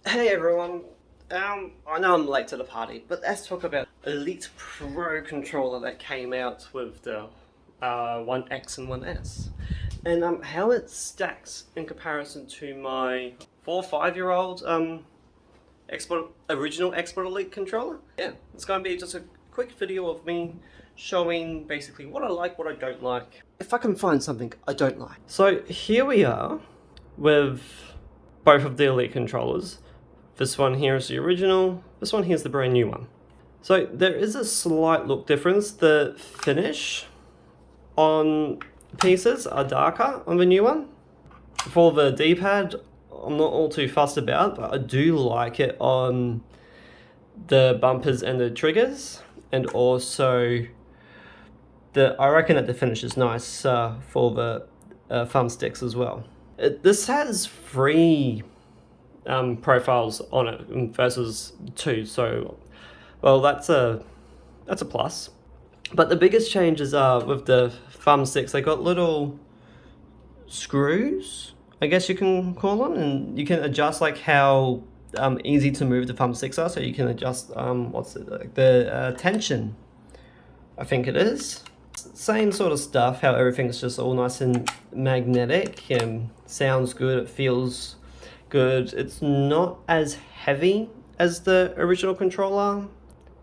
Hey everyone, I know I'm late to the party, but let's talk about Elite Pro controller that came out with the 1X and 1S, and how it stacks in comparison to my 4 or 5 year old original Expert Elite controller. Yeah, it's going to be just a quick video of me showing basically what I like, what I don't like, if I can find something I don't like. So here we are with both of the Elite controllers. This one here is the original, this one here is the brand new one. So there is a slight look difference. The finish on pieces are darker on the new one. For the D-pad, I'm not all too fussed about, but I do like it on the bumpers and the triggers, and also I reckon that the finish is nice for the thumbsticks as well. This has three profiles on it versus two, so well that's a plus. But the biggest changes are with the thumbsticks. They got little screws, I guess you can call them, and you can adjust like how easy to move the thumbsticks are. So you can adjust the tension, I think it is. Same sort of stuff, how everything's just all nice and magnetic and sounds good, it feels good. It's not as heavy as the original controller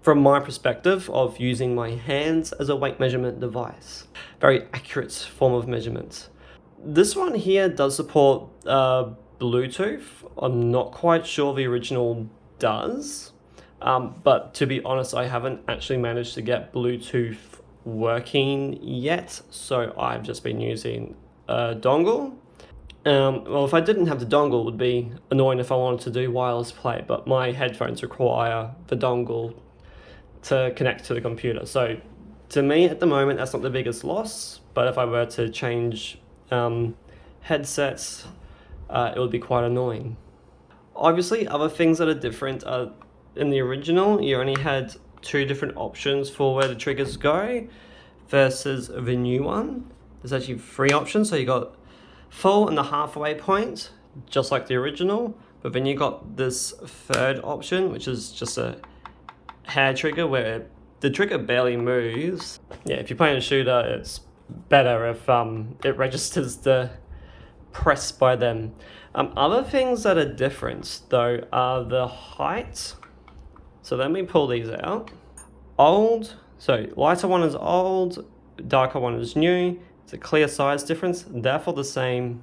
from my perspective of using my hands as a weight measurement device. Very accurate form of measurement. This one here does support Bluetooth. I'm not quite sure the original does, but to be honest, I haven't actually managed to get Bluetooth working yet, so I've just been using a dongle. Well, if I didn't have the dongle, it would be annoying if I wanted to do wireless play, but my headphones require the dongle to connect to the computer. So to me, at the moment, that's not the biggest loss, but if I were to change headsets, it would be quite annoying. Obviously, other things that are different are in the original, you only had two different options for where the triggers go versus the new one. There's actually three options, so you got full and the halfway point, just like the original, but then you got this third option, which is just a hair trigger where the trigger barely moves. Yeah, if you're playing a shooter, it's better if it registers the press by them. Other things that are different though are the height. So let me pull these out. So lighter one is old, darker one is new. It's a clear size difference, therefore the same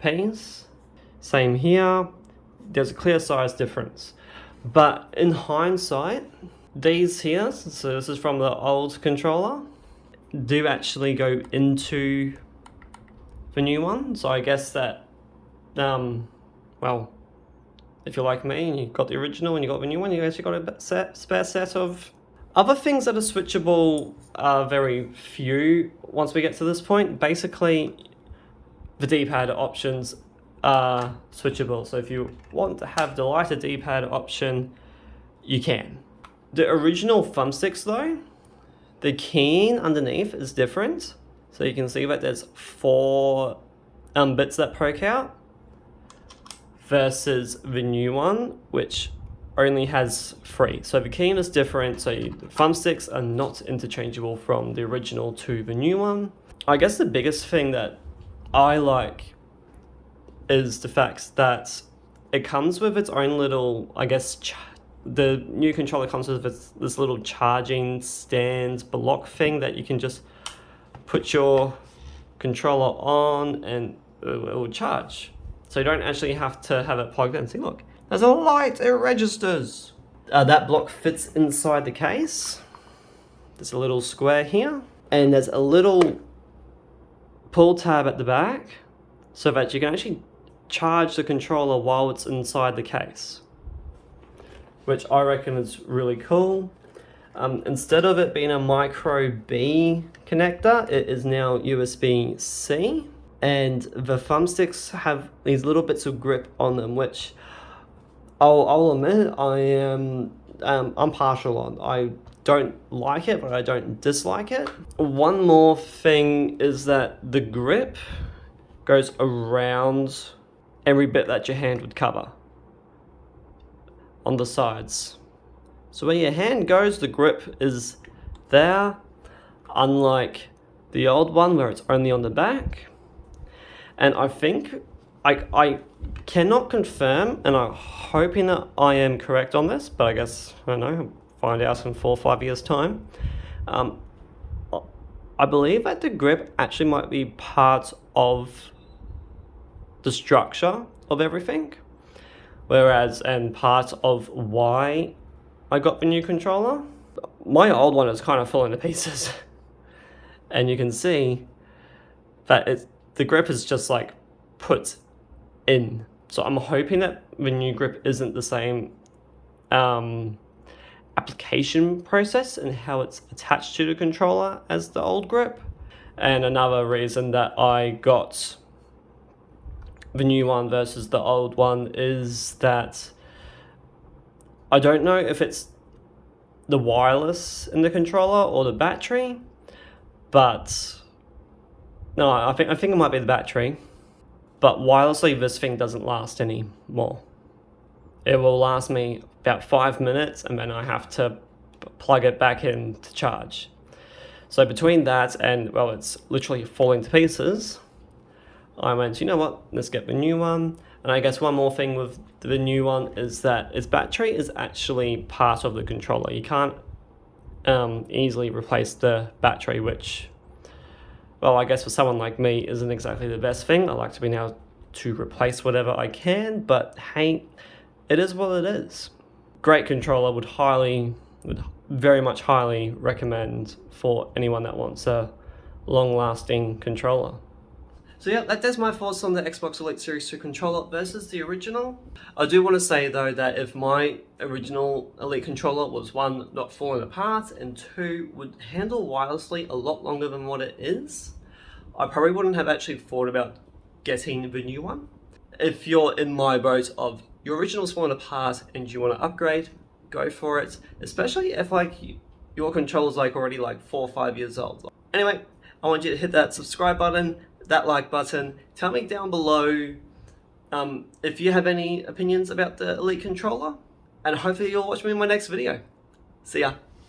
piece. Same here, there's a clear size difference. But in hindsight, these here, so this is from the old controller, do actually go into the new one. So I guess that, well, if you're like me and you got the original and you got the new one, you actually got a spare set of. Other things that are switchable are very few once we get to this point. Basically, the D-pad options are switchable. So if you want to have the lighter D-pad option, you can. The original thumbsticks though, the keying underneath is different. So you can see that there's 4 bits that poke out versus the new one, which only has 3. So the keying is different, so the thumbsticks are not interchangeable from the original to the new one. I guess the biggest thing that I like is the fact that it comes with its own little, I guess, the new controller comes with this little charging stand block thing that you can just put your controller on and it will charge. So you don't actually have to have it plugged in. See, look, there's a light, it registers. That block fits inside the case. There's a little square here, and there's a little pull tab at the back so that you can actually charge the controller while it's inside the case, which I reckon is really cool. Instead of it being a micro B connector, it is now USB-C, and the thumbsticks have these little bits of grip on them, which I'll admit I'm partial on. I don't like it, but I don't dislike it. One more thing is that the grip goes around every bit that your hand would cover. on the sides. So where your hand goes, the grip is there, unlike the old one where it's only on the back. And I think, I cannot confirm, and I'm hoping that I am correct on this, but I guess, I don't know, I'll find out in 4 or 5 years' time. I believe that the grip actually might be part of the structure of everything, and part of why I got the new controller. My old one is kind of falling to pieces, and you can see that the grip is just like put in. So I'm hoping that the new grip isn't the same application process and how it's attached to the controller as the old grip. And another reason that I got the new one versus the old one is that I don't know if it's the wireless in the controller or the battery, but no, I think it might be the battery. But wirelessly, this thing doesn't last anymore. It will last me about 5 minutes, and then I have to plug it back in to charge. So between that and, well, it's literally falling to pieces, I went, you know what, let's get the new one. And I guess one more thing with the new one is that its battery is actually part of the controller. You can't easily replace the battery, which, well, I guess for someone like me isn't exactly the best thing. I like to be able to replace whatever I can, but hey, it is what it is. Great controller, would very much highly recommend for anyone that wants a long-lasting controller. So yeah, that's my thoughts on the Xbox Elite Series 2 controller versus the original. I do want to say though that if my original Elite controller was, one, not falling apart, and two, would handle wirelessly a lot longer than what it is, I probably wouldn't have actually thought about getting the new one. If you're in my boat of your original's falling apart and you want to upgrade, go for it. Especially if your controller's already 4 or 5 years old. Anyway, I want you to hit that subscribe button, that like button. Tell me down below if you have any opinions about the Elite controller, and hopefully you'll watch me in my next video. See ya.